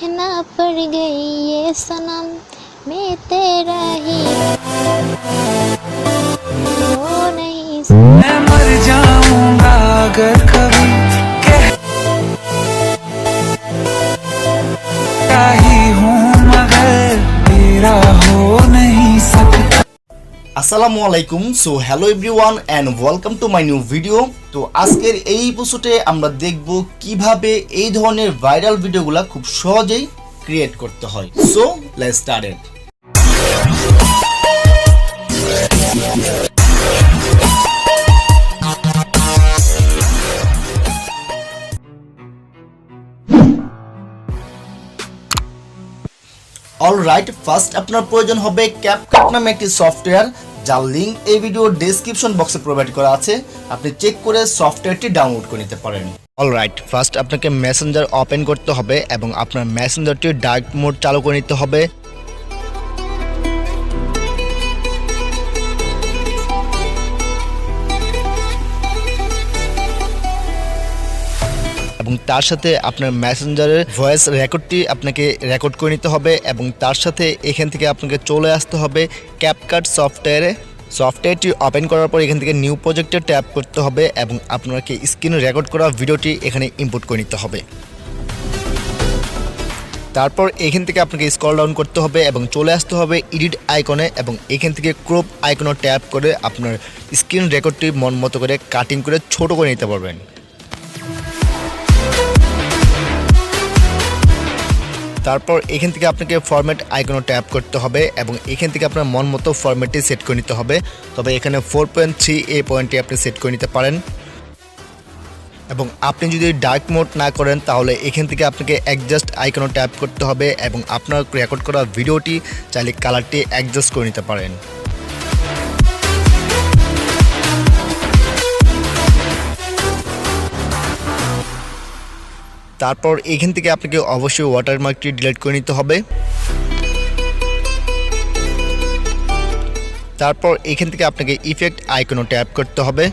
कहना पड़ गई ये सनम मैं तेरा ही हो नहीं मैं मर जाऊंगा अगर कभी कहता ही हूँ मगर तेरा हो नहीं सकता। আসসালামু আলাইকুম। So hello everyone and welcome to my new video. তো আজকের এই এপিসোডে আমরা দেখব কিভাবে এই ধরনের ভাইরাল ভিডিওগুলো খুব সহজেই ক্রিয়েট করতে হয়। So let's start it. Alright, first আপনার প্রয়োজন হবে ক্যাপকাট নামে একটি সফটওয়্যার, যার লিঙ্ক এই ভিডিওর ডেসক্রিপশন বক্সে প্রোভাইড করা আছে। আপনি চেক করে সফটওয়্যারটি ডাউনলোড করে নিতে পারেন। অলরাইট, ফার্স্ট আপনাকে মেসেঞ্জার ওপেন করতে হবে এবং আপনার মেসেঞ্জারটি ডার্ক মোড চালু করে নিতে হবে। এবং তার সাথে আপনার মেসেঞ্জারের ভয়েস রেকর্ডটি আপনাকে রেকর্ড করে নিতে হবে এবং তার সাথে এখান থেকে আপনাকে চলে আসতে হবে ক্যাপকাট সফটওয়্যারটি ওপেন করার পর এখান থেকে নিউ প্রজেক্টে ট্যাপ করতে হবে এবং আপনাকে স্ক্রিনে রেকর্ড করা ভিডিওটি এখানে ইম্পোর্ট করে নিতে হবে। তারপর এখান থেকে আপনাকে স্ক্রল ডাউন করতে হবে এবং চলে আসতে হবে এডিট আইকনে এবং এখান থেকে ক্রপ আইকনে ট্যাপ করে আপনার স্ক্রিন রেকর্ডটি মন মতো করে কাটিং করে ছোট করে নিতে পারবেন। তারপর এখান থেকে আপনাকে ফরম্যাট আইকনে ট্যাপ করতে হবে এবং এখান থেকে আপনার মন মতো ফরম্যাটটি সেট করে নিতে হবে। তবে এখানে 4.3 এই পয়েন্টটি আপনি সেট করে নিতে পারেন। এবং আপনি যদি ডার্ক মোড না করেন তাহলে এখান থেকে আপনাকে অ্যাডজাস্ট আইকনে ট্যাপ করতে হবে এবং আপনার রেকর্ড করা ভিডিওটি চাইলে কালারটি অ্যাডজাস্ট করে নিতে পারেন। তারপর এখান থেকে আপনাকে অবশ্যই ওয়াটারমার্কটি ডিলিট করে নিতে হবে। তারপর এখান থেকে আপনাকে ইফেক্ট আইকনে ট্যাপ করতে হবে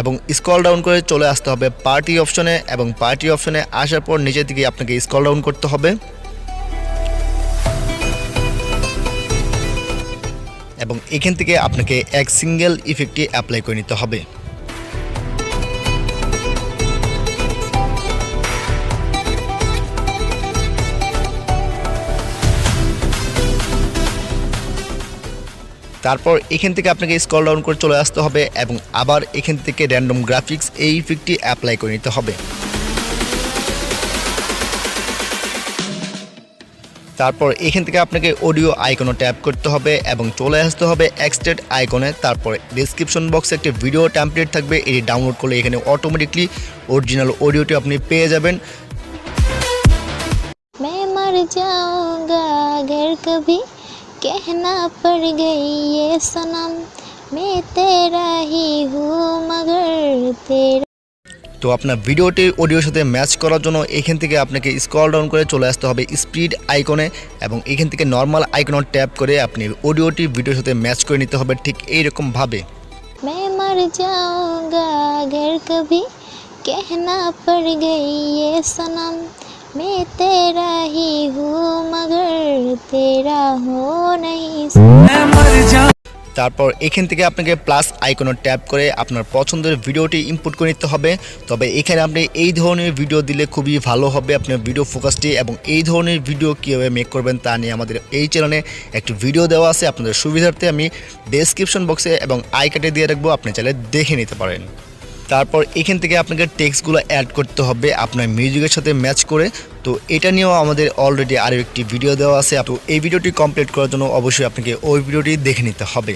এবং স্ক্রল ডাউন করে চলে আসতে হবে পার্টি অপশনে এবং পার্টি অপশনে আসার পর নিচের দিকে আপনাকে স্ক্রল ডাউন করতে হবে এবং এখান থেকে আপনাকে এক সিঙ্গেল ইফেক্টটি অ্যাপ্লাই করে নিতে হবে। তারপর এখান থেকে আপনাকে স্ক্রল ডাউন করে চলে আসতে হবে এবং আবার এখান থেকে র্যান্ডম গ্রাফিক্স এই ইফেক্টটি অ্যাপ্লাই করে নিতে হবে। তারপর এখান থেকে আপনাকে অডিও আইকনে ট্যাপ করতে হবে এবং চলে আসতে হবে এক্সট্রাক্ট আইকনে। তারপর ডেসক্রিপশন বক্সে একটি ভিডিও টেমপ্লেট থাকবে, এটি ডাউনলোড করলে এখানে অটোমেটিকলি অরিজিনাল অডিওটি আপনি পেয়ে যাবেন। मैं मर जाऊंगा अगर कभी कहना पड़ गई ये सनम मैं तेरा ही हूँ मगर तेरा। তো আপনার ভিডিওটি অডিওর সাথে ম্যাচ করার জন্য এখান থেকে আপনাকে স্ক্রল ডাউন করে চলে আসতে হবে স্পিড আইকনে এবং এখান থেকে নর্মাল আইকনে ট্যাপ করে আপনি অডিওটি ভিডিওর সাথে ম্যাচ করে নিতে হবে ঠিক এইরকম ভাবে। मैं मर जाऊंगा अगर कभी कहना पड़ गई ये सनम मैं तेरा ही हूँ मगर तेरा हो नहीं मैं मर जाऊं। তারপর এখান থেকে আপনাকে প্লাস আইকনে ট্যাপ করে আপনার পছন্দের ভিডিওটি ইনপুট করে নিতে হবে। তবে এখানে আপনি এই ধরনের ভিডিও দিলে খুবই ভালো হবে আপনার ভিডিও ফোকাসটি, এবং এই ধরনের ভিডিও কীভাবে মেক করবেন তা নিয়ে আমাদের এই চ্যানেলে একটি ভিডিও দেওয়া আছে। আপনাদের সুবিধার্থে আমি ডেসক্রিপশন বক্সে এবং আই কার্ডে দিয়ে রাখবো, আপনি চাইলে দেখে নিতে পারেন। তারপর এখান থেকে আপনাকে টেক্সটগুলো অ্যাড করতে হবে আপনার মিউজিকের সাথে ম্যাচ করে। তো এটা নিয়েও আমাদের অলরেডি আরও একটি ভিডিও দেওয়া আছে। তো এই ভিডিওটি কমপ্লিট করার জন্য অবশ্যই আপনাকে ওই ভিডিওটি দেখে নিতে হবে।